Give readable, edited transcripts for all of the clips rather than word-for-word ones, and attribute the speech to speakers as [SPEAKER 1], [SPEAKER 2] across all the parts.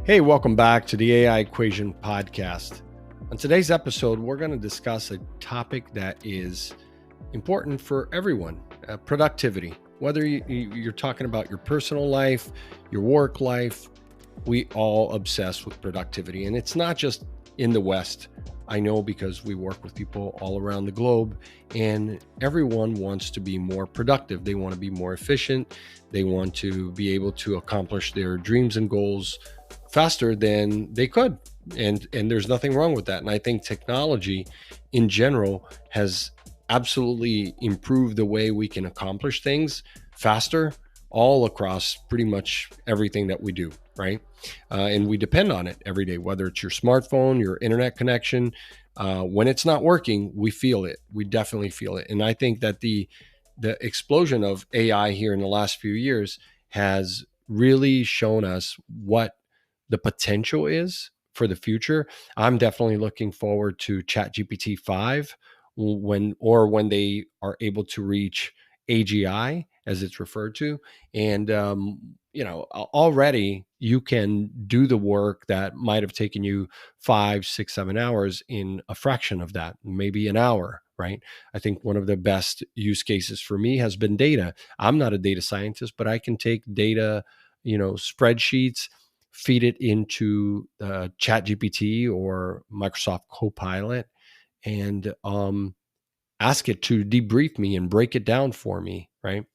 [SPEAKER 1] Hey, welcome back to the AI Equation Podcast. On today's episode, we're going to discuss a topic that is important for everyone, productivity. Whether you're talking about your personal life, your work life, we all obsess with productivity. And it's not just in the West. I know because we work with people all around the globe, and everyone wants to be more productive. They want to be more efficient. They want to be able to accomplish their dreams and goals faster than they could. And there's nothing wrong with that. And I think technology in general has absolutely improved the way we can accomplish things faster all across pretty much everything that we do, right? And we depend on it every day, whether it's your smartphone, your internet connection. When it's not working, we feel it. We definitely feel it. And I think that the explosion of AI here in the last few years has really shown us what the potential is for the future. I'm definitely looking forward to ChatGPT 5 when they are able to reach AGI, as it's referred to. And already you can do the work that might have taken you 5, 6, 7 hours in a fraction of that, maybe an hour, right? I think one of the best use cases for me has been data. I'm not a data scientist, but I can take data, spreadsheets, feed it into ChatGPT or Microsoft Copilot, and ask it to debrief me and break it down for me, right?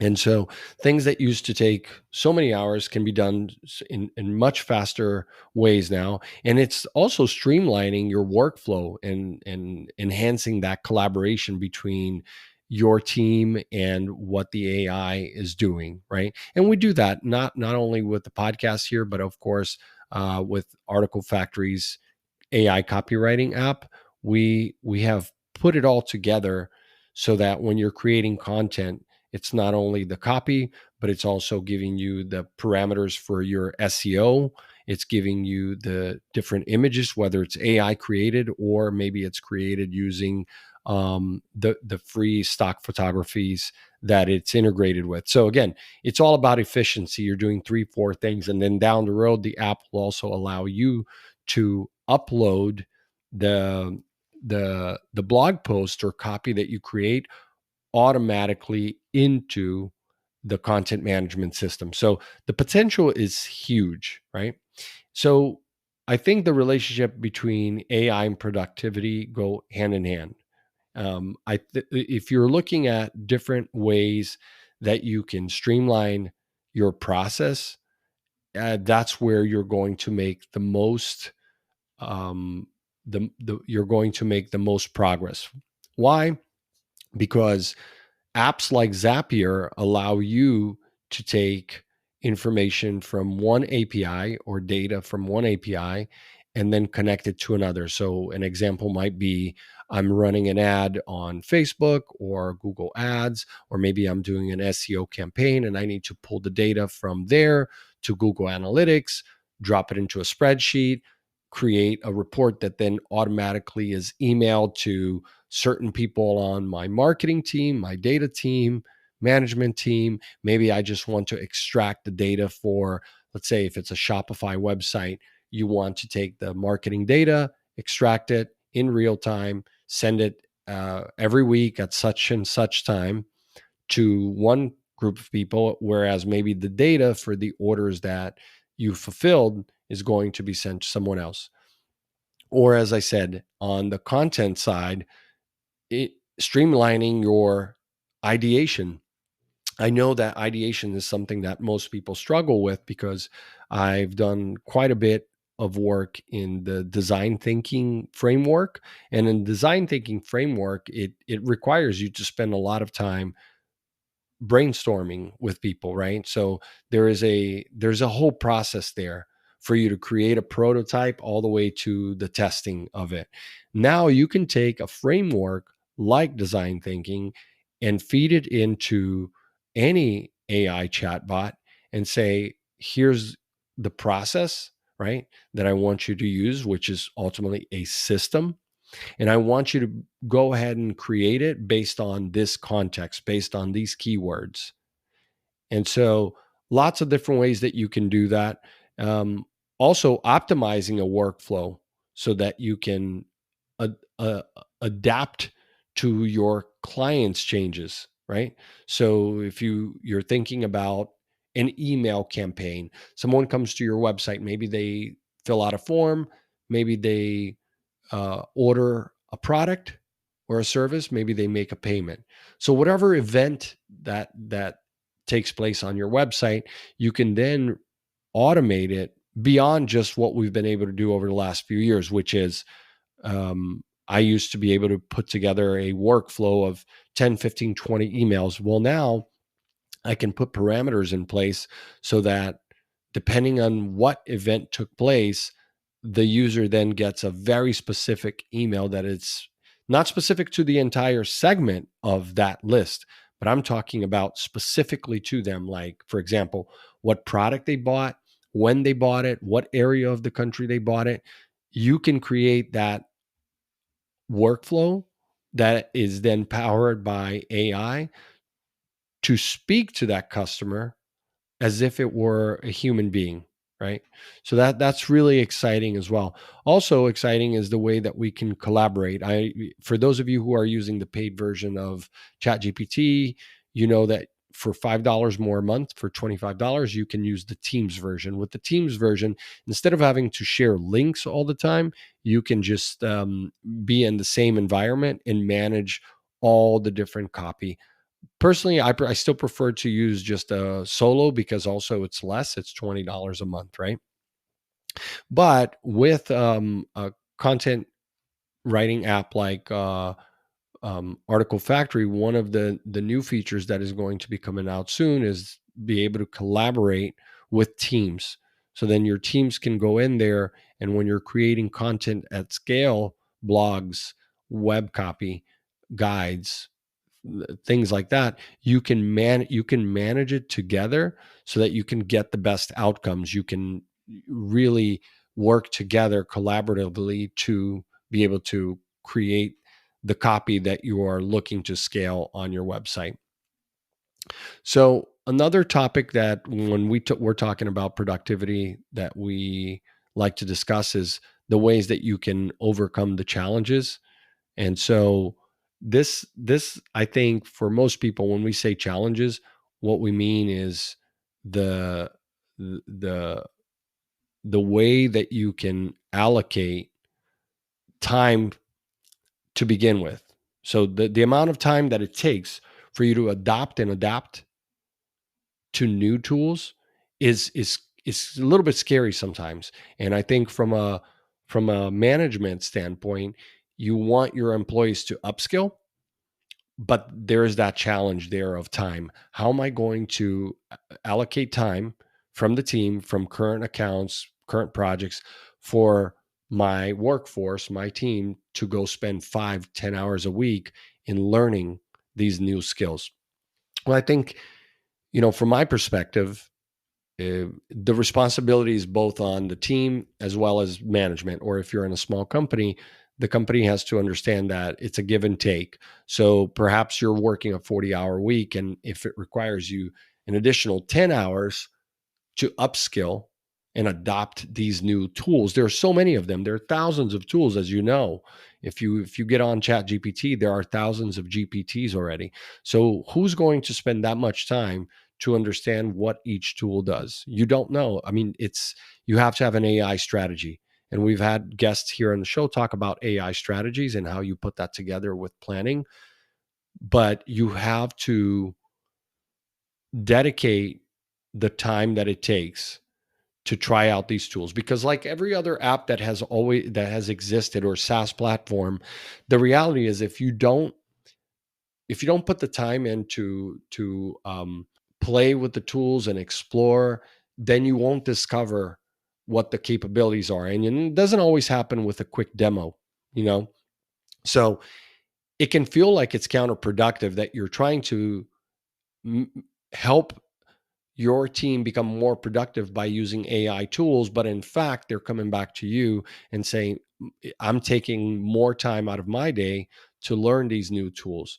[SPEAKER 1] And so things that used to take so many hours can be done in much faster ways now. And it's also streamlining your workflow and enhancing that collaboration between your team and what the AI is doing, right? And we do that not only with the podcast here, but of course with Article Factory's AI copywriting app. We have put it all together so that when you're creating content, it's not only the copy, but it's also giving you the parameters for your SEO. It's giving you the different images, whether it's AI created or maybe it's created using the free stock photographies that it's integrated with. So again, it's all about efficiency. You're doing 3, 4 things, and then down the road, the app will also allow you to upload the blog post or copy that you create automatically into the content management system. So the potential is huge, right? So I think the relationship between AI and productivity go hand in hand. If you're looking at different ways that you can streamline your process, that's where you're going to make the most you're going to make the most progress. Why? Because apps like Zapier allow you to take information from one API or data from one API and then connect it to another. So an example might be I'm running an ad on Facebook or Google Ads, or maybe I'm doing an SEO campaign and I need to pull the data from there to Google Analytics, drop it into a spreadsheet, create a report that then automatically is emailed to certain people on my marketing team, my data team, management team. Maybe I just want to extract the data for, let's say, if it's a Shopify website, you want to take the marketing data, extract it in real time, send it every week at such and such time to one group of people, whereas maybe the data for the orders that you fulfilled is going to be sent to someone else. Or as I said, on the content side, streamlining your ideation. I know that ideation is something that most people struggle with because I've done quite a bit of work in the design thinking framework. And in design thinking framework, it requires you to spend a lot of time brainstorming with people, right? So there's a whole process there for you to create a prototype all the way to the testing of it. Now you can take a framework like design thinking and feed it into any AI chatbot and say, here's the process, right, that I want you to use, which is ultimately a system. And I want you to go ahead and create it based on this context, based on these keywords. And so lots of different ways that you can do that. Also optimizing a workflow so that you can ad- uh, adapt to your clients changes, right? So if you're thinking about an email campaign, someone comes to your website, maybe they fill out a form, maybe they order a product or a service, maybe they make a payment. So whatever event that takes place on your website, you can then automate it beyond just what we've been able to do over the last few years, which is I used to be able to put together a workflow of 10, 15, 20 emails. Well, now I can put parameters in place so that depending on what event took place, the user then gets a very specific email that it's not specific to the entire segment of that list, but I'm talking about specifically to them. Like, for example, what product they bought, when they bought it, what area of the country they bought it. You can create that workflow that is then powered by AI to speak to that customer as if it were a human being, right? So that's really exciting as well. Also exciting is the way that we can collaborate. I For those of you who are using the paid version of ChatGPT, you know that for $5 more a month, for $25, you can use the Teams version. With the Teams version, instead of having to share links all the time, you can just be in the same environment and manage all the different copy. Personally, I still prefer to use just a solo because also it's less. It's $20 a month, right? But with a content writing app like Article Factory, one of the new features that is going to be coming out soon is be able to collaborate with teams. So then your teams can go in there, and when you're creating content at scale, blogs, web copy, guides, things like that, you can manage it together so that you can get the best outcomes. You can really work together collaboratively to be able to create the copy that you are looking to scale on your website. So another topic that when we're talking about productivity that we like to discuss is the ways that you can overcome the challenges. And so this I think for most people, when we say challenges, what we mean is the the the way that you can allocate time to begin with. So the amount of time that it takes for you to adopt and adapt to new tools is a little bit scary sometimes. And I think from a management standpoint, you want your employees to upskill, but there is that challenge there of time. How am I going to allocate time from the team, from current accounts, current projects for my workforce, my team to go spend 5, 10 hours a week in learning these new skills? Well, I think, from my perspective, the responsibility is both on the team as well as management. Or if you're in a small company, the company has to understand that it's a give and take. So perhaps you're working a 40-hour week, and if it requires you an additional 10 hours to upskill and adopt these new tools. There are so many of them. There are thousands of tools, as you know. If you get on Chat GPT, there are thousands of GPTs already. So who's going to spend that much time to understand what each tool does? You don't know. I mean, you have to have an AI strategy. And we've had guests here on the show talk about AI strategies and how you put that together with planning. But you have to dedicate the time that it takes to try out these tools, because like every other app that has existed, or SaaS platform, the reality is if you don't put the time in to play with the tools and explore, then you won't discover what the capabilities are. And it doesn't always happen with a quick demo, you know so it can feel like it's counterproductive that you're trying to m- help your team become more productive by using AI tools, but in fact, they're coming back to you and saying, I'm taking more time out of my day to learn these new tools.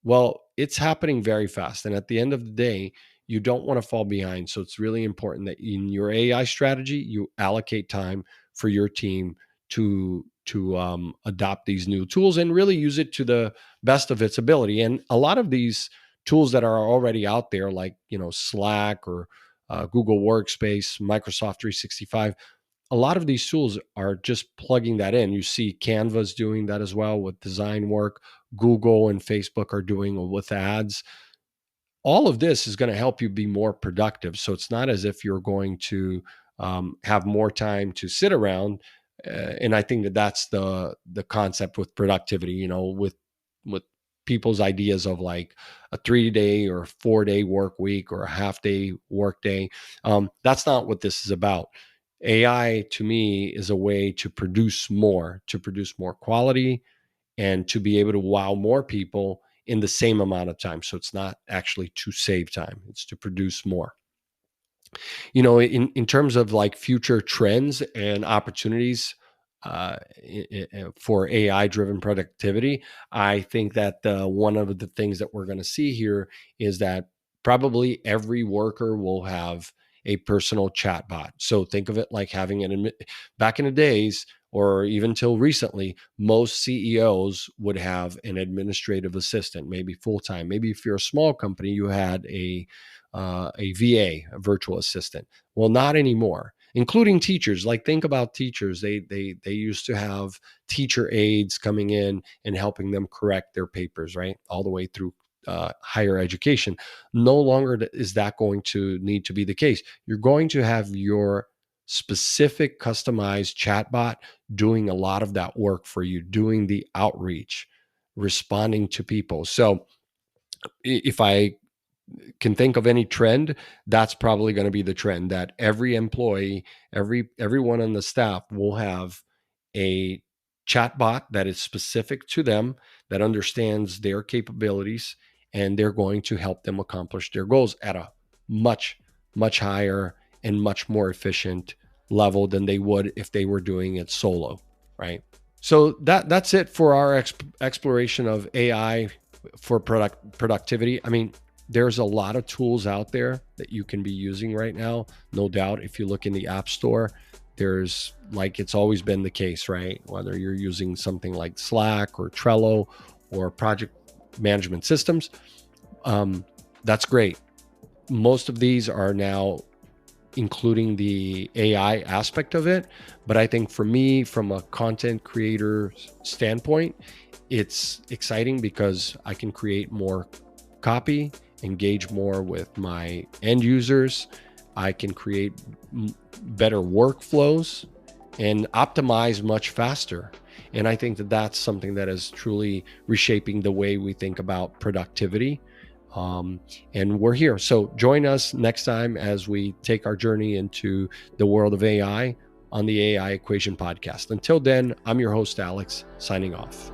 [SPEAKER 1] Well, it's happening very fast. And at the end of the day, you don't want to fall behind. So it's really important that in your AI strategy, you allocate time for your team to adopt these new tools and really use it to the best of its ability. And a lot of these tools that are already out there, like Slack or Google Workspace, Microsoft 365, a lot of these tools are just plugging that in. You see Canva's doing that as well with design work. Google and Facebook are doing with ads. All of this is going to help you be more productive. So it's not as if you're going to have more time to sit around. And I think that that's the concept with productivity. With people's ideas of like a 3-day or 4-day work week or a half-day work day. That's not what this is about. AI to me is a way to produce more quality, and to be able to wow more people in the same amount of time. So it's not actually to save time, it's to produce more. In terms of like future trends and opportunities for AI driven productivity, I think that one of the things that we're going to see here is that probably every worker will have a personal chatbot. So think of it like having back in the days, or even till recently, most CEOs would have an administrative assistant, maybe full time. Maybe if you're a small company, you had a VA, a virtual assistant. Well, not anymore, including teachers. Like think about teachers. They used to have teacher aides coming in and helping them correct their papers, right? All the way through higher education. No longer is that going to need to be the case. You're going to have your specific customized chatbot doing a lot of that work for you, doing the outreach, responding to people. So if I can think of any trend, that's probably going to be the trend, that every employee, everyone on the staff will have a chatbot that is specific to them, that understands their capabilities, and they're going to help them accomplish their goals at a much, much higher and much more efficient level than they would if they were doing it solo, right? So that's it for our exploration of AI for productivity. I mean, there's a lot of tools out there that you can be using right now. No doubt, if you look in the App Store, there's, like it's always been the case, right? Whether you're using something like Slack or Trello or project management systems, that's great. Most of these are now including the AI aspect of it. But I think for me, from a content creator standpoint, it's exciting because I can create more copy, engage more with my end users. I can create better workflows and optimize much faster. And I think that that's something that is truly reshaping the way we think about productivity. And we're here. So join us next time as we take our journey into the world of AI on the AI Equation podcast. Until then, I'm your host, Alex, signing off.